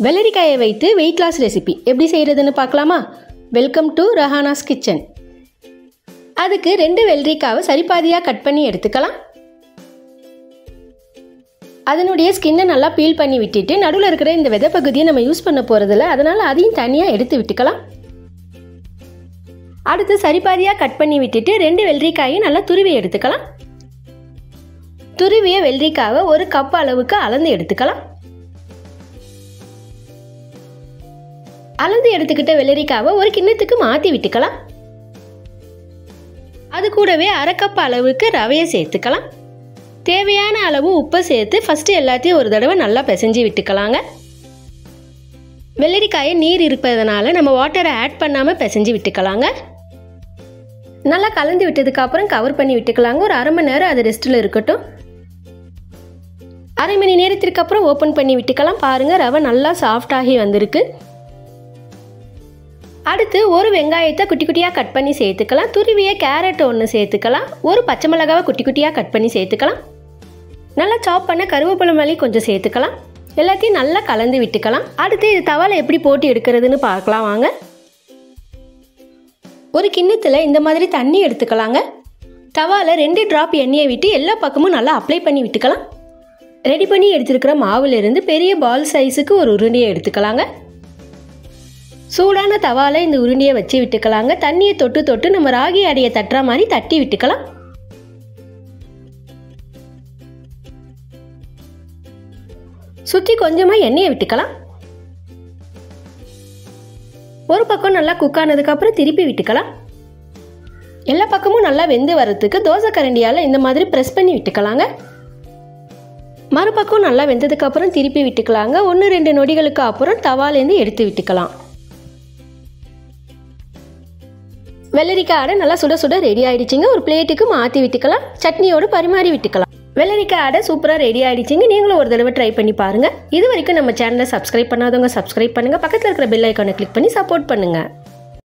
வெள்ளரிக்காயை வைத்து weight loss recipe எப்படி செய்கிறதுன்னு பார்க்கலாமா? Welcome to Rahana's kitchen. அதுக்கு 2 வெள்ளரிக்காவை சரிபாதியாக கட் பண்ணி எடுத்துக்கலாம். அதனுடைய ஸ்கின்னை நல்லா பீல் பண்ணி விட்டுட்டு நடுவில் இருக்கிற இந்த விதை பகுதியை நம்ம யூஸ் பண்ண போகிறதில்ல, அதனால் அதையும் தனியாக எடுத்து விட்டுக்கலாம். அடுத்து சரிபாதியாக கட் பண்ணி விட்டுட்டு 2 வெள்ளரிக்காயும் நல்லா துருவி எடுத்துக்கலாம். துருவிய வெள்ளரிக்காவை 1 கப் அளவுக்கு அளந்து எடுத்துக்கலாம். அளந்து எடுத்துக்கிட்ட வெள்ளரிக்காவை ஒரு கிண்ணத்துக்கு மாற்றி விட்டுக்கலாம். அது கூடவே 1/2 கப் அளவுக்கு ரவையை சேர்த்துக்கலாம். தேவையான அளவு உப்பை சேர்த்து ஃபஸ்ட்டு எல்லாத்தையும் ஒரு தடவை நல்லா பிசைஞ்சு விட்டுக்கலாங்க. வெள்ளரிக்காயை நீர் இருப்பதனால நம்ம வாட்டரை ஆட் பண்ணாமல் பிசைஞ்சு விட்டுக்கலாங்க. நல்லா கலந்து விட்டதுக்கப்புறம் கவர் பண்ணி விட்டுக்கலாங்க. ஒரு 1/2 மணி நேரம் அது ரெஸ்ட்டில் இருக்கட்டும். 1/2 மணி நேரத்திற்கு அப்புறம் ஓப்பன் பண்ணி விட்டுக்கலாம். பாருங்கள், ரவை நல்லா சாஃப்டாகி வந்திருக்கு. அடுத்து ஒரு வெங்காயத்தை குட்டி குட்டியாக கட் பண்ணி சேர்த்துக்கலாம். துருவிய கேரட் 1 சேர்த்துக்கலாம். ஒரு பச்சை மிளகாவை குட்டி குட்டியாக கட் பண்ணி சேர்த்துக்கலாம். நல்லா சாப் பண்ண கருவேப்பிலை மல்லி கொஞ்சம் சேர்த்துக்கலாம். எல்லாத்தையும் நல்லா கலந்து விட்டுக்கலாம். அடுத்து இது தவால எப்படி போட்டு எடுக்கிறதுன்னு பார்க்கலாம் வாங்க. ஒரு கிண்ணத்தில் இந்த மாதிரி தண்ணி எடுத்துக்கலாங்க. தவால 2 டிராப் எண்ணெயை விட்டு எல்லா பக்கமும் நல்லா அப்ளை பண்ணி விட்டுக்கலாம். ரெடி பண்ணி எடுத்துருக்கிற மாவுலேருந்து பெரிய பால் சைஸுக்கு ஒரு உருண்டையை எடுத்துக்கலாங்க. சூடான தவால இந்த உருண்டையை வச்சு விட்டுக்கலாங்க. தண்ணியை தொட்டு தொட்டு நம்ம ராகி அடையை தட்டுற மாதிரி தட்டி விட்டுக்கலாம். சுற்றி கொஞ்சமாக எண்ணெயை விட்டுக்கலாம். ஒரு பக்கம் நல்லா குக் ஆனதுக்கப்புறம் திருப்பி விட்டுக்கலாம். எல்லா பக்கமும் நல்லா வெந்து வரத்துக்கு தோசை கரண்டியால் இந்த மாதிரி ப்ரெஸ் பண்ணி விட்டுக்கலாங்க. மறுபக்கம் நல்லா வெந்ததுக்கப்புறம் திருப்பி விட்டுக்கலாங்க. 1-2 நொடிகளுக்கு அப்புறம் தவாலேருந்து எடுத்து விட்டுக்கலாம். வெள்ளரிக்காய் அடை நல்லா சுட சுட ரெடி ஆகிடுச்சிங்க. ஒரு பிளேட்டுக்கு மாற்றி விட்டுக்கலாம். சட்னியோடு பரிமாறி விட்டுக்கலாம். வெள்ளரிக்காய் அடை சூப்பராக ரெடி ஆகிடுச்சிங்க. நீங்களும் ஒரு தடவை ட்ரை பண்ணி பாருங்கள். இது வரைக்கும் நம்ம சேனலை சப்ஸ்கிரைப் பண்ணாதவங்க சப்ஸ்கிரைப் பண்ணுங்கள். பக்கத்தில் இருக்கிற பெல் ஐக்கானை கிளிக் பண்ணி சப்போர்ட் பண்ணுங்கள்.